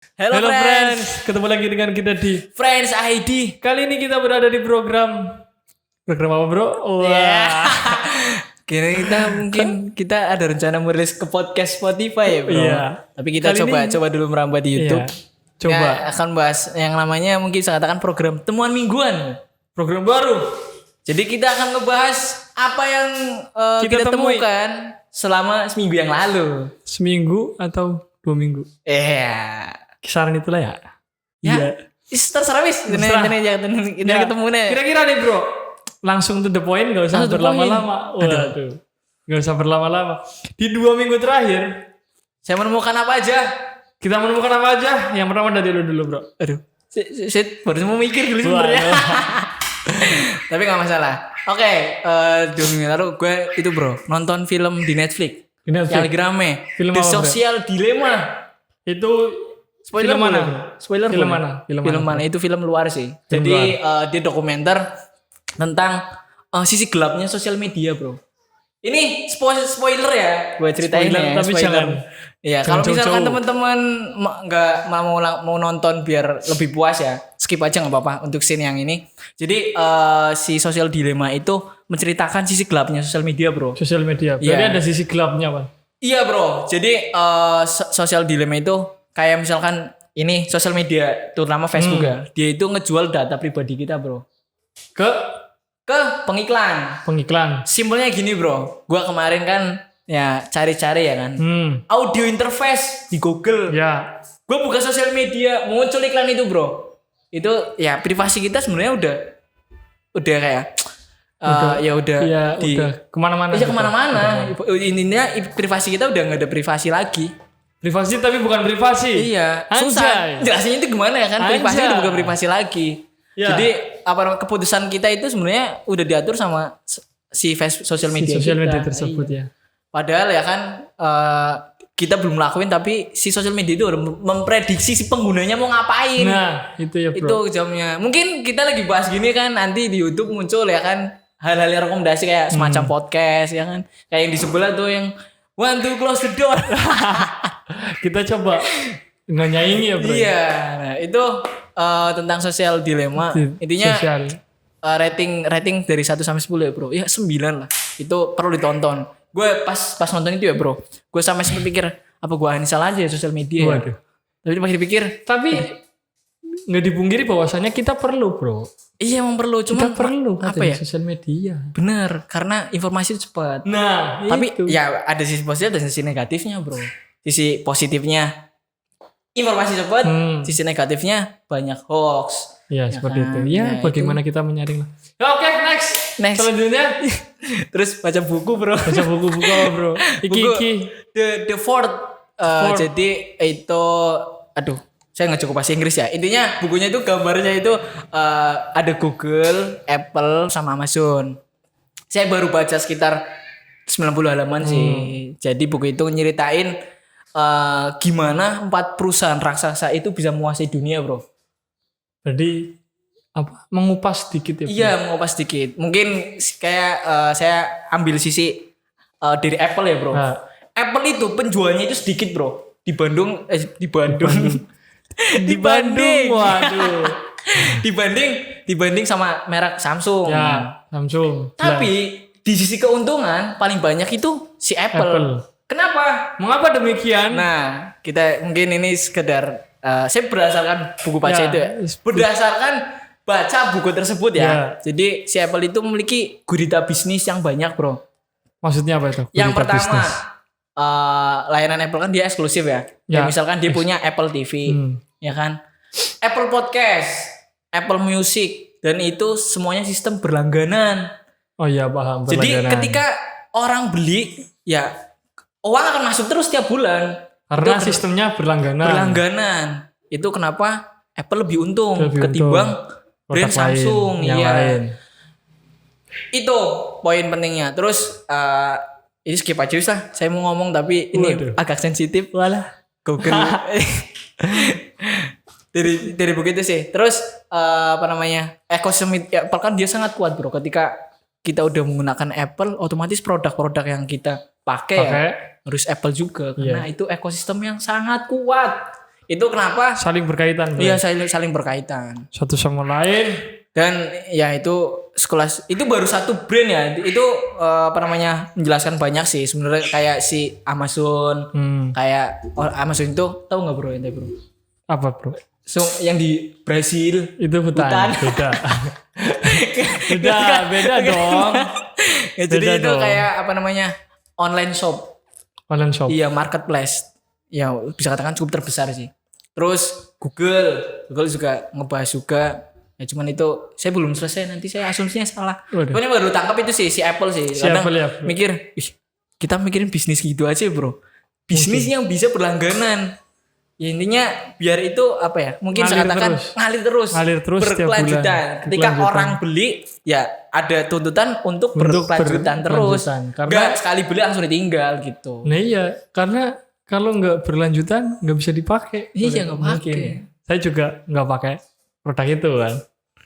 Halo Halo friends. friends, ketemu lagi dengan kita di Friends ID. kali ini kita berada di program apa bro? Wah, Ya. Kira kita ada rencana merilis ke podcast Spotify ya bro. Iya. Tapi kita Kali ini- coba dulu merambat di YouTube. Iya. Coba Ya, akan bahas yang namanya mungkin saya katakan program temuan mingguan. program baru. Jadi kita akan ngebahas apa yang Kita kita temui. temukan selama seminggu yang lalu. Seminggu atau 2 minggu? Kisaran itulah ya. Ya. Iya. Terserah wis. Terserah. Ini Ya, ketemu nih. Kira-kira nih bro, langsung to the point, gak usah Langsung to the berlama-lama. Waduh, gak usah berlama-lama. Di 2 minggu terakhir Saya menemukan apa aja? kita menemukan apa aja? Yang pertama dari lu dulu bro. Aduh, saya baru mau mikir dulu sebenarnya. Tapi nggak masalah. Oke, 2 minggu lalu gue itu bro nonton film di Netflix. Di Netflix. Yang lagi rame. Film The apa, bro? Social Dilemma. Itu Spoiler film mana? boleh? Spoiler Film boleh? mana? Film mana? Itu film luar sih. Film Jadi dia dokumenter tentang sisi gelapnya sosial media bro. Ini spoiler ya, gue ceritain Spoiler, ya. tapi jangan Iya, kalau jauh-jauh. misalkan teman-teman nggak mau nonton biar lebih puas ya, skip aja nggak apa-apa untuk scene yang ini. Jadi si Social Dilemma itu menceritakan sisi gelapnya sosial media bro. sosial media. Berarti Iya. ada sisi gelapnya pak. Iya bro, jadi Social Dilemma itu kayak misalkan ini sosial media, terutama Facebook ya, dia itu ngejual data pribadi kita bro ke pengiklan. Pengiklan. Simpelnya gini bro, gua kemarin kan ya cari-cari ya kan, audio interface di Google. Ya. Gue buka sosial media, muncul iklan itu bro. Itu ya privasi kita sebenarnya udah kayak ya udah Iya, di udah kemana-mana. iya gitu. kemana-mana. Intinya privasi kita udah nggak ada privasi lagi. Privasi tapi bukan privasi. Iya, Anjay. susah. Jelasinnya itu gimana ya kan? Privasi Anjay. udah bukan privasi lagi. Ya. Jadi keputusan kita itu sebenarnya udah diatur sama si sosial media Sosial kita. media tersebut Iya. ya. Padahal ya kan kita belum lakuin tapi si sosial media itu udah memprediksi si penggunanya mau ngapain. Nah, itu ya bro. Itu jamnya. Mungkin kita lagi bahas gini kan nanti di YouTube muncul ya kan hal-hal yang rekomendasi kayak semacam podcast ya kan. Kayak yang di sebelah tuh yang want to close the door. Kita coba nyanyi ya bro. Iya, nah itu tentang sosial dilema. Intinya Sosial. rating dari 1 sampai 10 ya, Bro. Ya 9 lah. Itu perlu ditonton. Gue pas nonton itu ya, Bro. Gue sampai sempat pikir, apa gue uninstall aja ya sosial media. Ya? Waduh. Tapi pas dipikir, Tapi nggak dipungkiri bahwasanya kita perlu bro. iya emang perlu, cuma Kita perlu apa ya? sosial media. Bener, karena informasi itu cepat. Nah, Tapi itu. ya ada sisi positif dan sisi negatifnya, Bro. Sisi positifnya informasi cepat, sisi negatifnya banyak hoax. Ya, Ya seperti kan? itu. Ya, Ya, bagaimana kita menyaring lah. Oke, next. Next. Selanjutnya Terus baca buku, Bro. baca buku-buku apa bro? Iki. The Fourth. Jadi itu aduh, saya nggak cukup bahasa Inggris ya. Intinya bukunya itu gambarnya itu ada Google, Apple sama Amazon. Saya baru baca sekitar 90 halaman sih. Jadi buku itu nyeritain gimana 4 perusahaan raksasa itu bisa menguasai dunia, Bro. Jadi apa? Mengupas sedikit ya. Bro? Iya, mengupas sedikit. Mungkin kayak saya ambil sisi dari Apple ya, Bro. Nah. Apple itu penjualnya itu sedikit, Bro. Di Bandung. Di Bandung. Waduh. dibanding sama merek Samsung. Ya, Samsung. Tapi di sisi keuntungan paling banyak itu si Apple. Kenapa? Mengapa demikian? Nah, kita mungkin ini sekedar saya berdasarkan buku baca Ya, itu ya. Berdasarkan baca buku tersebut ya. Ya. Jadi si Apple itu memiliki gurita bisnis yang banyak, Bro. Maksudnya apa itu? Yang Gurita pertama, bisnis. layanan Apple kan dia eksklusif ya. Ya. Misalkan dia punya Apple TV, ya kan? Apple Podcast, Apple Music, dan itu semuanya sistem berlangganan. Oh iya, paham. Jadi berlangganan. ketika orang beli, ya uang akan masuk terus tiap bulan. Karena Itu sistemnya berlangganan. berlangganan. Itu kenapa Apple lebih untung Lebih ketimbang untung. brand Produk Samsung. lain, yang Iya. lain. Itu poin pentingnya. Terus ini skip aja wis lah. Saya mau ngomong tapi ini Waduh. agak sensitif. Walah. Google. dari begitu sih. Terus apa namanya? Ekosistem Apple kan dia sangat kuat, Bro. Ketika kita udah menggunakan Apple, otomatis produk-produk yang kita pakai ya harus Apple juga karena itu ekosistem yang sangat kuat. Itu kenapa? Saling berkaitan. Iya, saling berkaitan. Satu sama lain. Dan ya itu sekelas itu baru satu brand ya. Itu menjelaskan banyak sih sebenarnya kayak si Amazon, kayak Amazon itu tahu nggak bro ente bro? Apa bro? So yang di Brasil itu hutan. Beda dong. Ya, jadi beda itu dong. kayak online shop. Online shop. Iya, marketplace. Ya bisa katakan cukup terbesar sih. Terus Google juga ngebahas juga. Ya cuman itu saya belum selesai, nanti saya asumsinya salah. Pokoknya baru tangkap itu sih si Apple sih. Kadang Apple, ya, mikir, kita mikirin bisnis gitu aja bro. Bisnis yang bisa berlangganan. Ya intinya biar itu mungkin saya katakan ngalir terus berkelanjutan. Ketika orang beli ya ada tuntutan untuk berkelanjutan terus. Karena sekali beli langsung ditinggal gitu. Nah iya, karena kalau nggak berlanjutan nggak bisa dipakai. Iya nggak pakai. Saya juga nggak pakai produk itu kan.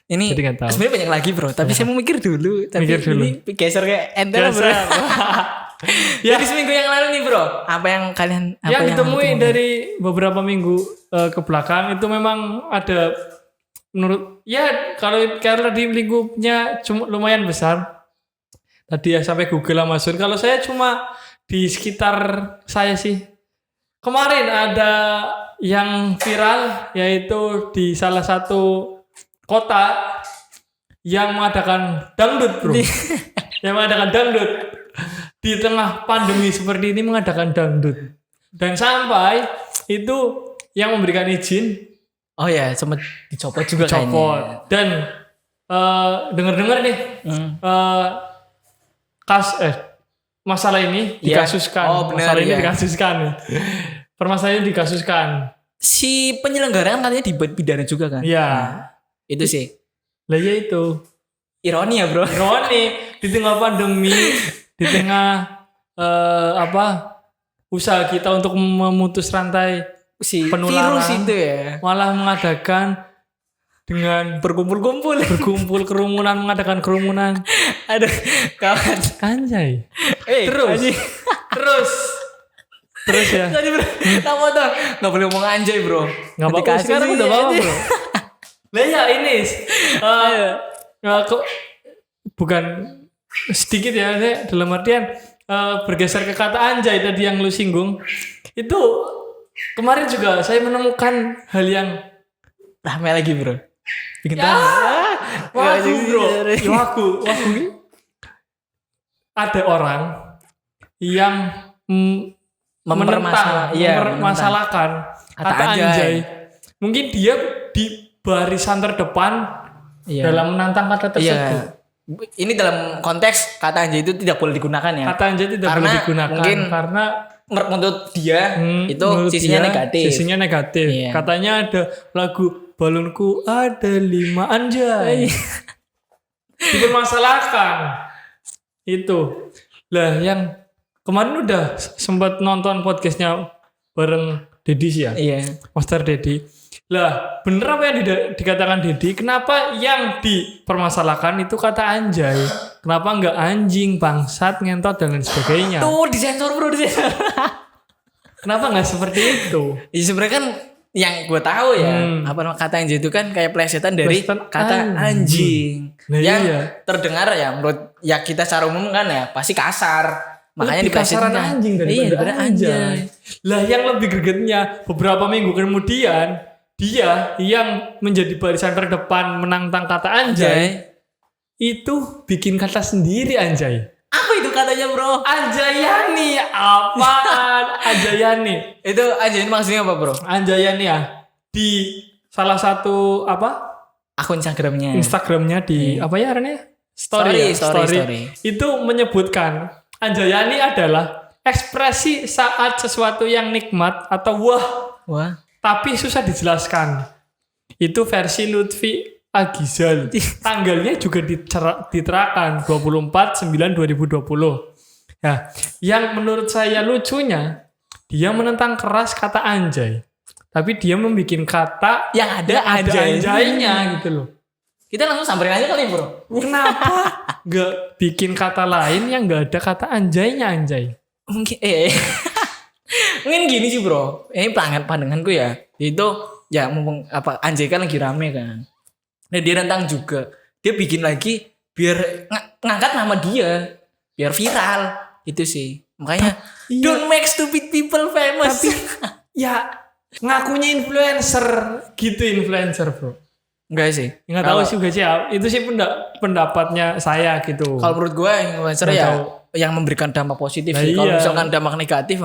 Ini sebenarnya banyak lagi bro, tapi saya mau mikir dulu. Tapi ini geser kayak ente bro. Ya. Jadi seminggu yang lalu nih bro, apa yang kalian ditemui dari beberapa minggu ke belakang itu memang ada menurut ya kalau di lingkupnya cuma lumayan besar. Tadi ya sampai Google Amazon. Kalau saya cuma di sekitar saya sih. Kemarin ada yang viral yaitu di salah satu kota yang mengadakan dangdut bro. Yang mengadakan dangdut. Di tengah pandemi seperti ini mengadakan dangdut. Dan sampai itu yang memberikan izin. Oh ya, sempat dicopot juga kayaknya. Dan dengar-dengar nih masalah ini dikasuskan. Oh benar, masalah ini dikasuskan. Permasalahan dikasuskan. Si penyelenggara katanya dipidana juga kan? Iya. Itu sih. Lah ya itu. Ironi ya bro. Ironi di tengah pandemi, di tengah usaha kita untuk memutus rantai si penularan virus itu ya. Malah mengadakan dengan berkumpul mengadakan kerumunan. Aduh, kawan. Anjay. Terus ya. Tadi bro, kamu tuh nggak boleh ngomong anjay bro. Nggak apa-apa. Sekarang udah apa bro. Lah ya ini. Bukan sedikit ya, dalam artian bergeser ke kata anjay tadi yang lu singgung. Itu kemarin juga saya menemukan hal yang rame lagi bro. Bikin waku bro. Waku. Ada orang yang mempermasalahkan kata anjay. Mungkin dia di barisan terdepan dalam menantang kata tersebut. Ini dalam konteks kata anjay itu tidak boleh digunakan ya. Kata anjay tidak boleh digunakan karena menurut dia itu sisinya negatif. Iya. Katanya ada lagu balonku ada 5 anjay. Dipermasalahkan. Itu. Lah yang kemarin udah sempat nonton podcastnya bareng Dedi sih ya. Iya. Master Dedi. Lah, bener apa yang dikatakan Dedi? Kenapa yang dipermasalahkan itu kata anjay? Kenapa enggak anjing, bangsat, ngentot dan lain sebagainya? Tuh disensor bro, disensor. Kenapa enggak seperti itu? Ya sebenarnya kan yang gue tahu ya, kata anjay itu kan kayak plesetan dari kata anjing. Nah, yang terdengar ya menurut ya kita secara umum kan ya pasti kasar. Makanya dikasaran anjing daripada anjay. Lah yang lebih gregetnya beberapa minggu kemudian dia yang menjadi barisan terdepan menantang kata anjay itu bikin kata sendiri anjay. Apa itu katanya bro? Anjayani. Apaan? Anjayani. Itu anjayani maksudnya apa bro? Anjayani ya di salah satu akun Instagramnya di apa ya namanya? Story. Itu menyebutkan Anjayani adalah ekspresi saat sesuatu yang nikmat atau wah. Tapi susah dijelaskan. Itu versi Lutfi Agizal. Tanggalnya juga diterakan 24/9/2020. Nah, yang menurut saya lucunya, dia menentang keras kata anjay. Tapi dia membuat kata yang ada anjaynya gitu loh. Kita langsung samperin aja kali bro. Kenapa gak bikin kata lain yang gak ada kata anjaynya anjay? Mungkin Mungkin gini sih bro, ini pandanganku ya. Itu ya mumpung apa Anjay kan lagi rame kan. Nah dia nentang juga. Dia bikin lagi biar ngangkat nama dia, biar viral. Itu sih. Makanya don't make stupid people famous. Tapi ya ngakunya influencer gitu influencer bro. Enggak sih. Nggak tahu juga sih. Itu sih pendapatnya saya gitu. Kalau menurut gue influencer Nggak ya tahu. yang memberikan dampak positif Nah, sih. Kalau iya. misalkan dampak negatif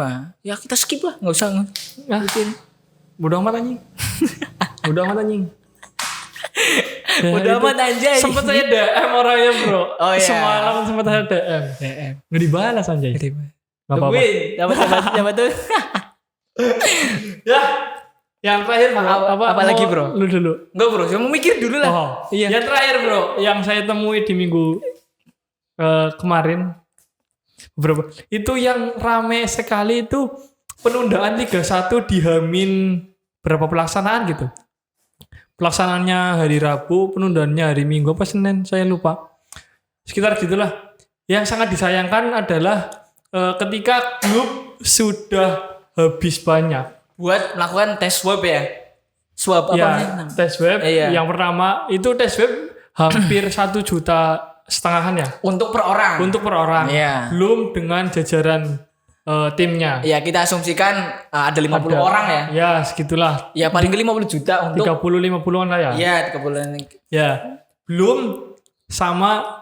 ya kita skip lah, nggak usah. Nah, bodoh amat anjing. Bodoh amat anjing. Udah amat anjay. Sempet saya DM orangnya bro. Oh, iya. Semalam sempet saya DM. Nggak dibalas anjay. Nggak apa-apa. Tungguin, dapat tuh. Ya. Yang terakhir bro. Apa lagi, bro? Lu dulu. Enggak bro, saya mau mikir dulu lah. Oh, iya. Yang terakhir bro, yang saya temui di minggu kemarin, berapa? Itu yang rame sekali itu penundaan Liga 1 dihamin berapa pelaksanaan gitu. Pelaksanaannya hari Rabu, penundaannya hari Minggu apa Senin, saya lupa. Sekitar gitulah. Yang sangat disayangkan adalah ketika klub sudah habis banyak. Buat melakukan tes swab ya. Swab apa Ya, namanya? tes web Iya. yang pertama itu tes web hampir 1,5 juta ya Untuk per orang. untuk per orang. Iya. Belum dengan jajaran timnya. Ya kita asumsikan ada 50 Ada. orang ya. Ya segitulah. Ya paling ke 50 juta untuk 30-50an lah ya. Iya 30. Ya. Belum sama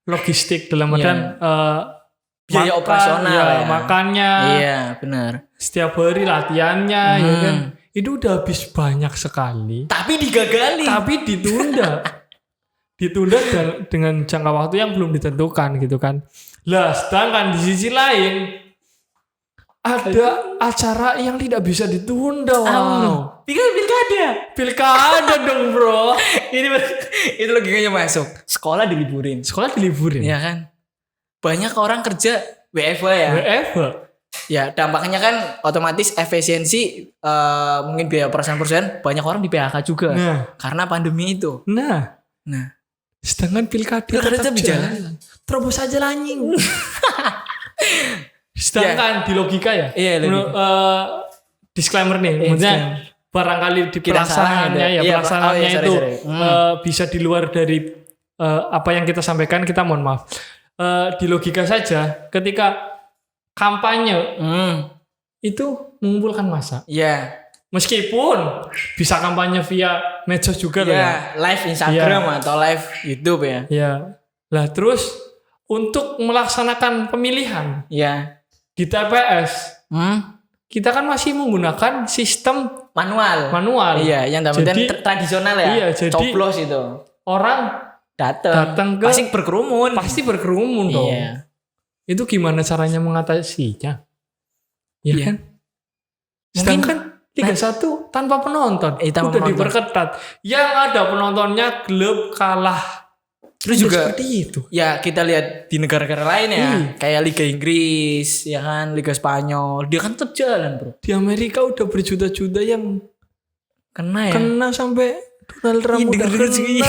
logistik dalam Iya. artian Biaya operasional ya. makannya, Iya benar. setiap hari latihannya, ya kan. Itu udah habis banyak sekali. Tapi digagali. Tapi ditunda. Ditunda dengan jangka waktu yang belum ditentukan gitu kan. Lah, sedangkan di sisi lain ada acara yang tidak bisa ditunda. Wow. Pilkada. Pilkada dong, Bro. Itu logikanya masuk. Sekolah diliburin. Sekolah diliburin. Iya kan. Banyak orang kerja WFH ya. WFH. Ya dampaknya kan otomatis efisiensi mungkin biaya perusahaan-perusahaan banyak orang di PHK juga. Nah. Karena pandemi itu. Nah, sedangkan pilkada tetap berjalan. Terobos aja lah, anjing. Sedangkan di logika ya. Iya, menurut, disclaimer nih, maksudnya barangkali di Kita salah pelaksanaannya ada. ya, Iya, pelaksanaannya sorry. itu bisa di luar dari apa yang kita sampaikan, kita mohon maaf. Di logika saja, ketika kampanye itu mengumpulkan massa. Iya. Meskipun bisa kampanye via medsos juga loh ya. Ya, live Instagram atau live YouTube ya. Ya. Lah terus untuk melaksanakan pemilihan Iya. di TPS, kita kan masih menggunakan sistem manual. Iya, yang namanya Jadi- tradisional ya. Iya, jadi- coblos itu. Orang Datang ke pasti berkerumun. pasti berkerumun dong. Iya. Itu gimana caranya mengatasinya? Ya Iya. kan? Sedangkan Liga 1 tanpa penonton Tanpa udah penonton. diperketat. Yang ada penontonnya klub kalah. Terus Udah juga seperti itu. ya kita lihat di negara-negara lain ya, kayak Liga Inggris, ya kan, Liga Spanyol, dia kan tetap jalan, Bro. Di Amerika udah berjuta-juta yang Kena ya. kena sampai Donald Trump Ih, udah denger-denger kena. segini.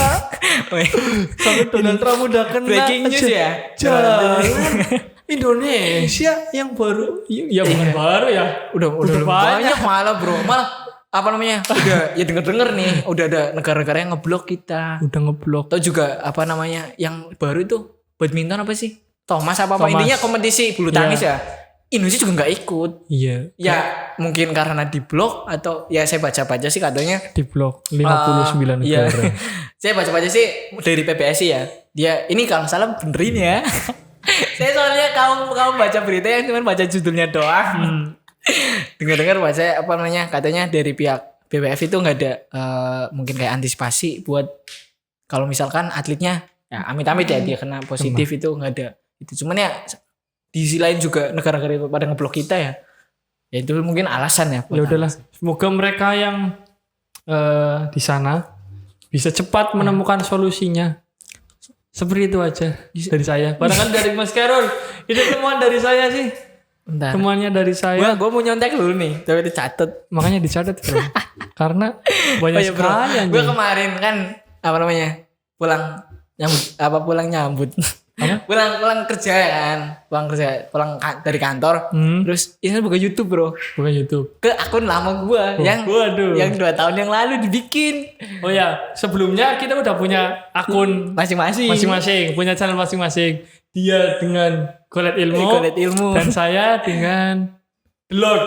Weh, Sampai Donald Trump udah kena. Breaking news ya. Jalan Indonesia yang baru, ya bukan baru ya. Udah banyak malah, Bro. Malah apa namanya? Udah ya denger-denger nih, udah ada negara-negara yang ngeblok kita. Udah ngeblok. Atau juga apa namanya? Yang baru itu badminton apa sih? Thomas apa Thomas. intinya kompetisi bulu tangkis ya. Indonesia juga nggak ikut. Iya. Ya mungkin karena diblok atau ya saya baca-baca sih katanya Di blok 59 iya. negara. Saya baca-baca sih dari PBSI ya. Dia ini kalau salah benerin ya. Saya soalnya kamu baca berita yang cuma baca judulnya doang. Dengar-dengar baca apa namanya katanya dari pihak BWF itu nggak ada mungkin kayak antisipasi buat kalau misalkan atletnya ya amit-amit ya dia kena positif itu nggak ada. Itu cuman ya di sisi lain juga negara-negara itu pada ngeblok kita ya. Ya itu mungkin alasan ya. Ya udahlah. Semoga mereka yang di sana bisa cepat menemukan solusinya. Seperti itu aja dari saya. Barangkali dari Mas Karol. Itu temuan dari saya sih. Bentar. Temuannya dari saya. Gue mau nyontek dulu nih, tapi dicatat. Makanya dicatat bro. Karena banyak sekali Gue kemarin kan apa namanya pulang nyambut. Apa? pulang kerja kan, dari kantor, terus ini buka YouTube bro, Bukan YouTube. ke akun lama gua yang Waduh. yang 2 tahun yang lalu dibikin Oh ya, sebelumnya kita udah punya akun masing-masing, punya channel masing-masing. Dia dengan Golet Ilmu, dan saya dengan The Lord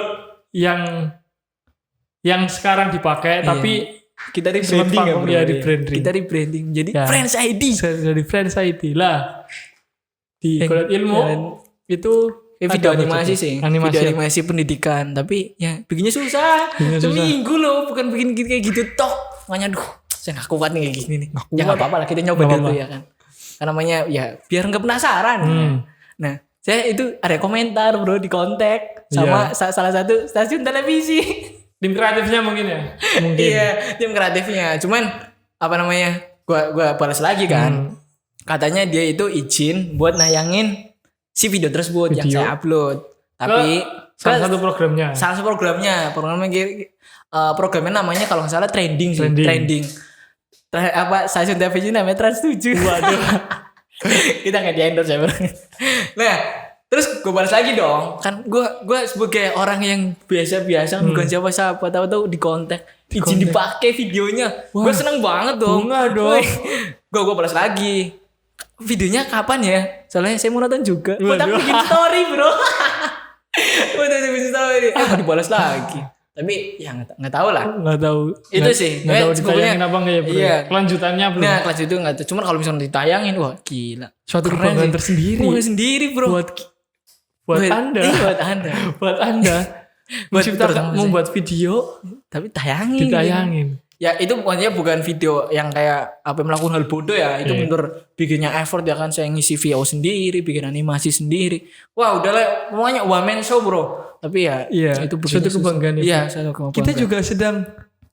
yang sekarang dipakai, tapi kita rebranding ya bro. Ya, rebranding. Kita rebranding jadi Ya. Friends ID. Dari Friends ID lah. Di Golet Ilmu itu Video ada animasi apa sih. tuh? Animasi. Video animasi pendidikan, tapi ya bikinnya susah. Bikinnya susah. Seminggu loh, bukan bikin kayak gitu tok. Makanya saya nggak kuat nih kayak gini nih. Ya nggak apa-apa lah, kita nyoba Nggak dulu apa-apa. ya kan. Karena namanya ya biar nggak penasaran. Nah, saya itu ada komentar bro di kontak sama salah satu stasiun televisi. Tim kreatifnya mungkin ya. Mungkin. Iya, tim kreatifnya. Cuman apa namanya? Gua balas lagi kan. Katanya dia itu izin buat nayangin si video tersebut yang saya upload. Tapi salah satu programnya. Programnya namanya kalau nggak salah trending sih. Trending. Stasiun televisi namanya Trans 7. Waduh. Kita nggak di endorse ya bro. Nah, terus gue balas lagi dong. Kan gue sebagai orang yang biasa-biasa, bukan siapa-siapa, tahu-tahu di kontak, izin dipakai videonya. Gue seneng banget dong. Bunga dong. Gue balas lagi. Videonya kapan ya? Soalnya saya mau nonton juga. Gue tak Waduh. bikin story bro. Gue tak bikin story. Mau dibalas lagi. Tapi ya nggak tahu lah. Nggak tahu. Itu sih. Nggak tahu Sebetulnya- ditayangin apa enggak ya bro. Iya. Kelanjutannya belum. Nah kelas itu nggak tahu. Cuman kalau misalnya ditayangin, wah gila. Suatu Keren kebanggaan sih. tersendiri. Bukan sendiri bro. Buat Anda. Iya, buat Anda. Buat Anda. Menciptakan, membuat video Tapi tayangin. ditayangin. Ya itu pokoknya bukan video yang kayak apa melakukan hal bodoh ya. Itu bener bikinnya effort ya kan. Saya ngisi VO sendiri, bikin animasi sendiri. Wah udah lah, pokoknya one man show bro. Tapi ya itu suatu kebanggaan. Iya, suatu kebanggaan. Kita juga sedang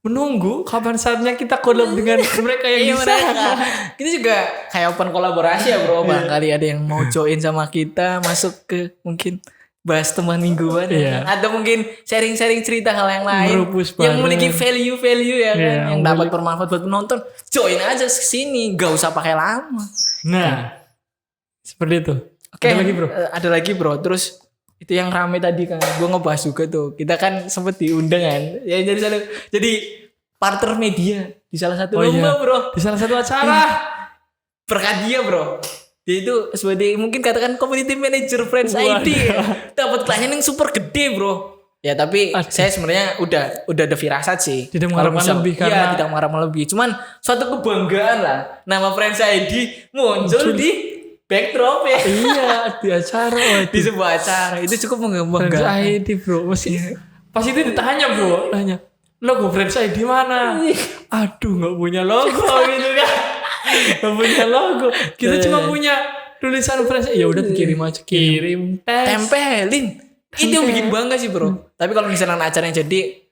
menunggu kapan saatnya kita collab dengan mereka yang bisa. Kita juga kayak open kolaborasi ya bro. Barangkali ada yang mau join sama kita, masuk ke mungkin bahas teman mingguan ya kan? Atau mungkin sharing-sharing cerita hal yang lain Merupus yang bareng. memiliki value ya kan, Iya, yang dapat bermanfaat buat penonton, join aja ke sini, gak usah pakai lama. Nah, seperti itu. Oke, Ada lagi bro. Ada lagi bro. Terus itu yang rame tadi kan, gue ngebahas juga tuh. Kita kan sempet diundang kan, ya jadi partner media di salah satu lomba bro. Di salah satu acara. Berkat dia bro. Dia itu sebagai mungkin katakan community manager Friends ID. Dapat klien yang super gede bro. Ya tapi saya sebenarnya udah ada firasat sih. Tidak mengharapkan lebih karena. Iya, tidak mengharapkan lebih. Cuman suatu kebanggaan lah. Nama Friends ID muncul di backdrop ya. Iya, di acara. Di sebuah acara. Itu cukup Friends membanggakan. ID bro. Pas itu ditanya bro. Tanya, logo Friends ID mana? Aduh gak punya logo gitu kan. Gak punya logo. Kita cuma punya tulisan Friends. Ya udah kirim aja. Kirim tes. Tempelin. Itu yang bikin bangga sih bro. Tapi kalau misalnya acaranya jadi,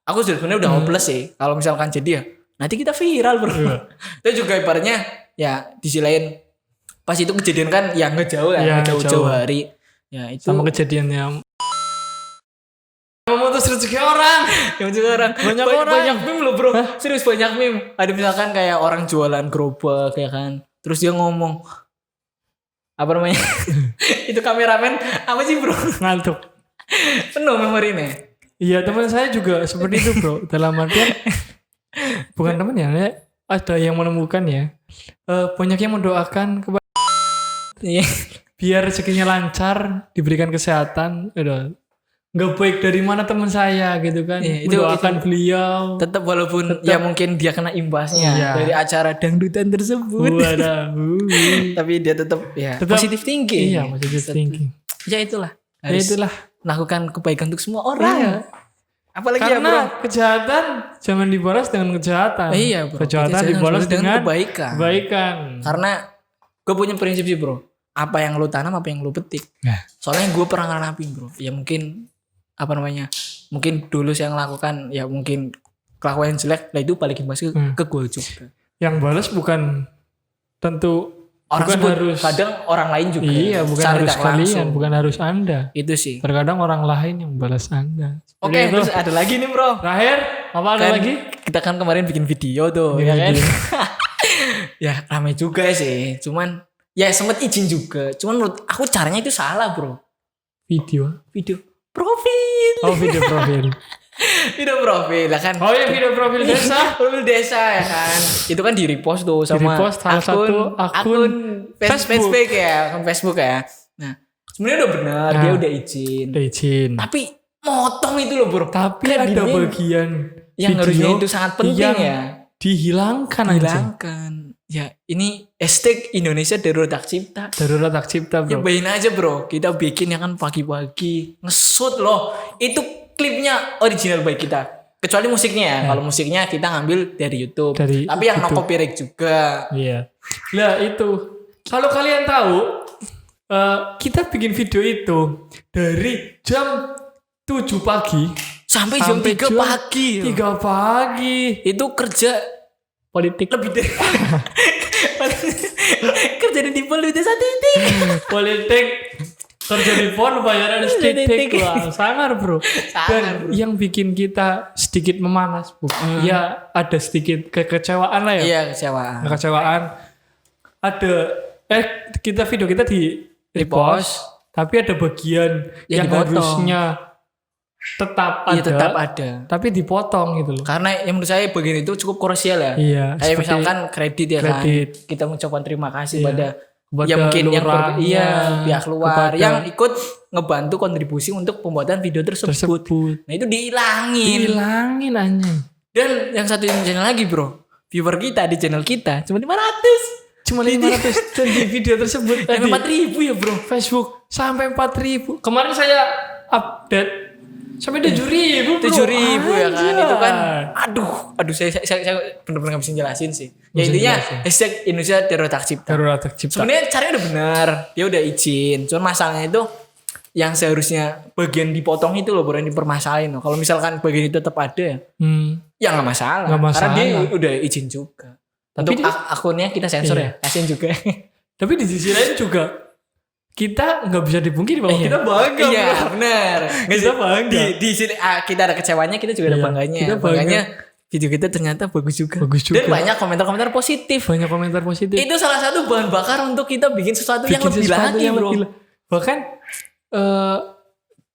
aku sebenarnya udah hopeless sih. Kalau misalkan jadi ya, nanti kita viral bro. Itu juga ibaratnya ya disilain pas itu kejadian kan yang nggak jauh ya, nggak jauh hari. Ya itu sama kejadiannya. Memutus rezeki orang. Banyak orang. Banyak meme loh bro. Serius banyak meme. Ada misalkan kayak orang jualan gerobak ya kan. Terus dia ngomong apa namanya? Itu kameramen apa sih bro? Ngantuk. Penuh memorinya. Iya teman saya juga seperti itu bro. Dalam artian bukan teman ya, ada yang menemukan ya. Banyak yang mendoakan kepada biar rezekinya lancar, diberikan kesehatan. Nggak baik dari mana teman saya gitu kan. Mendoakan beliau. Tetap walaupun ya mungkin dia kena imbasnya dari acara dangdutan tersebut. Tapi dia tetap positive thinking. Iya, positive thinking. Ya itulah. Itulah melakukan kebaikan untuk semua orang. Iya. Apalagi karena ya bro. kejahatan jangan dibalas dengan kejahatan. Iya bro. Kejahatan dibalas dengan kebaikan. Karena gue punya prinsip sih bro. Apa yang lu tanam, apa yang lu petik. Soalnya gue pernah ngalamin bro. Ya mungkin mungkin dulu saya ngelakukan ya mungkin kelakuan yang jelek, lah itu balikin ke gue juga. Yang balas bukan tentu orang bukan sebut, harus kadang orang lain juga. Iya, bukan harus kalian, bukan harus Anda. Itu sih. Terkadang orang lain yang balas Anda. Oke, terus ada lagi nih bro. Terakhir, apa ada lagi? Kita kan kemarin bikin video tuh, ya kan? Ya ramai juga sih. Cuman Ya sempet izin juga. Cuman menurut aku caranya itu salah, Bro. Video Profil. oh video profil Video profil lah kan. oh ya video profil desa Profil desa ya kan. Itu kan di repost tuh sama Di-repost salah satu akun Facebook. Facebook ya, akun Facebook ya. Nah, sebenarnya udah benar, dia udah izin. udah izin Tapi motong itu loh, Bro. tapi Kan ada ini bagian yang harusnya video itu sangat penting yang ya. dihilangkan aja Hilangkan. Ya, ini hashtag Indonesia Darurat Hak Cipta. darurat hak cipta Ya bro bayangin aja bro, kita bikin ya kan pagi-pagi ngesut loh. Itu klipnya original baik kita. Kecuali musiknya ya. Kalau musiknya kita ngambil dari YouTube. Tapi yang no YouTube. copyright juga. Iya. Lah itu. Kalau kalian tahu, kita bikin video itu dari jam 7 pagi Sampai jam 3 pagi. 3 pagi. Itu kerja Politik. lebih dari kerja di politik titik. Politik. Kerja di pon bayaran titik. Wah, sangar bro. Dan bro. yang bikin kita sedikit memanas, Bu. Ya ada sedikit kekecewaan lah ya. Iya kecewaan. Kekecewaan. Ada kita video kita di repost, tapi ada bagian yang dipotong. harusnya tetap ada, Iya tetap ada. tapi dipotong gitu loh. Karena yang menurut saya bagian itu cukup krusial ya. Iya, Kayak seperti misalkan kredit ya kredit. kan. Kita mengucapkan terima kasih Iya. pada Kepada ya mungkin yang lurahnya, pihak luar kepada- yang ikut ngebantu kontribusi untuk pembuatan video tersebut. Nah itu dihilangin. Hilangin anjing. Dan yang satu channel lagi bro, viewer kita di channel kita cuma 500. Cuma 500 dan di video tersebut Yang 4.000 ya bro. Facebook sampai 4.000. Kemarin saya update sampai 7.000 bro. 7.000 ya kan. Anjay. Itu kan aduh saya benar-benar gak bisa jelasin sih. Ya Bisa intinya jelasin. hashtag Indonesia Darurat Hak Cipta. Darurat hak cipta. Sebenarnya caranya udah benar, dia udah izin. Cuman masalahnya itu yang seharusnya bagian dipotong itu loh, bukan dipermasalahin loh. Kalau misalkan bagian itu tetap ada ya nggak masalah. Nggak masalah. Karena dia udah izin juga. Tapi Untuk dia- akunnya kita sensor Iya. ya, kasihin juga. Tapi di sisi lain juga kita nggak bisa dipungkiri bahwa Iya. kita bangga. Iya bro. benar. Nggak Kita sih? bangga. Di sini kita ada kecewanya, kita juga ada Iya, bangganya. kita bangga. Makanya video kita ternyata bagus juga. Bagus juga. Dan banyak komentar-komentar positif. Banyak komentar positif. Itu salah satu bahan bakar untuk kita bikin sesuatu yang Bikin lebih sesuatu lagi yang bro. lebih bahkan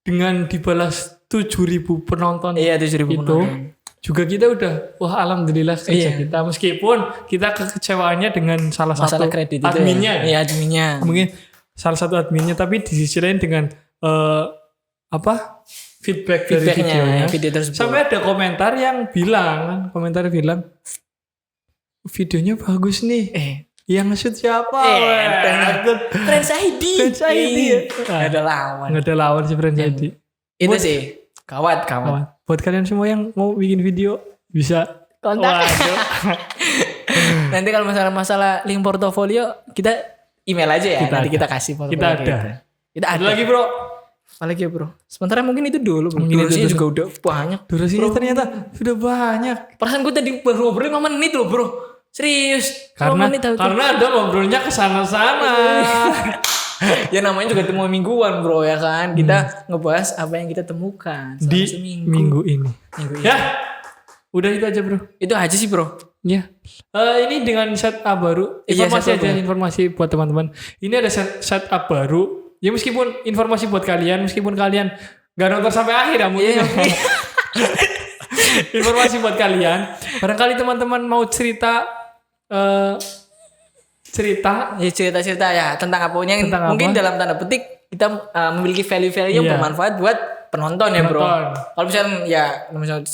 dengan dibalas 7.000 penonton Iya 7.000 itu penonton. juga kita udah wah alhamdulillah kerja Iya. kita, meskipun kita kekecewaannya dengan salah Masalah satu kredit itu adminnya ya. Iya adminnya. mungkin salah satu adminnya, tapi di sisi lain dengan feedback dari Feedbacknya videonya video tersebut. sampai ada komentar yang bilang videonya bagus nih, yang nge-shoot siapa? Friends ID. Friends ID. Gak ada lawan. Nggak ada lawan si Friends ID. Itu sih. Kawat. Buat kalian semua yang mau bikin video bisa Kontak. Waduh. Nanti kalau masalah link portofolio kita email aja ya. Kita Nanti ada. kita kasih portofolio Kita ada. Kita Ada ada. lagi bro. Apalagi ya bro. Sementara mungkin itu dulu bro. Mungkin itu Durasinya dulu. juga udah banyak. Durasinya ternyata sudah banyak. Perasaan gue tadi baru ngobrolin 5 menit loh bro. Serius. 5 menit tahu. Karena ada ngobrolnya ke sana-sana. Ya namanya juga temu mingguan bro ya kan. Kita ngebahas apa yang kita temukan selama Di seminggu. minggu ini. Minggu ini. Ya. Udah itu aja bro. Itu aja sih bro. Ya. Ini dengan setup baru. Iya, Informasi setup aja, baru. informasi buat teman-teman. Ini ada setup baru. Ya meskipun informasi buat kalian, meskipun kalian gak nonton sampai akhir ya mungkin. Iya. Informasi buat kalian. Barangkali teman-teman mau cerita Ya cerita-cerita ya tentang apa yang Tentang mungkin apa? dalam tanda petik kita memiliki value-value yang Iya. bermanfaat buat penonton ya bro. Penonton. Kalau misalnya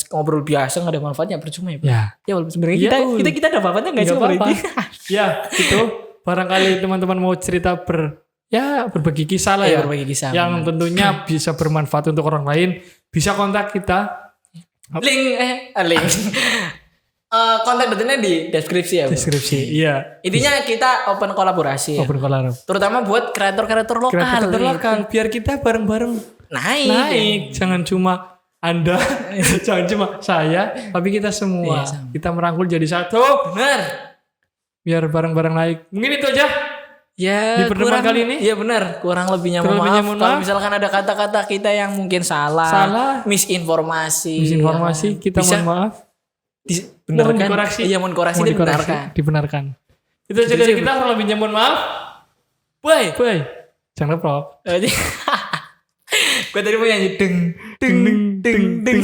ngobrol biasa nggak ada manfaatnya percuma ya bro. Ya. Ya walaupun sebenarnya Iya, kita ada manfaatnya nggak sih Nggak ngobrol apa-apa. ini? Ya, itu barangkali teman-teman mau cerita berbagi kisah lah Iya, ya. berbagi kisah, Yang benar. tentunya bisa bermanfaat untuk orang lain, bisa kontak kita link. Kontak detailnya di deskripsi ya bro. deskripsi. Iya. Intinya kita open kolaborasi ya. Open collab. Terutama buat kreator-kreator lokal. Kreator lokal biar kita bareng-bareng naik. Jangan cuma Anda, jangan cuma saya, tapi kita semua. Iya, sama. Kita merangkul jadi satu Bener. biar bareng-bareng naik. Mungkin itu aja. Ya Di pertemuan kurang- kali ini? Iya benar, kurang lebihnya Kurang mohon lebihnya maaf. mohon Kalau maaf. misalkan ada kata-kata kita yang mungkin salah, misinformasi, Kita bisa mohon maaf. dibenarkan. Mohon dikoreksi. Iya, mohon koreksi Mohon dibenarkan. dibenarkan. Itu aja dari kita, kurang lebihnya mohon maaf. Boy. Jangan prop. Gue tadi mau nyanyi deng deng deng deng.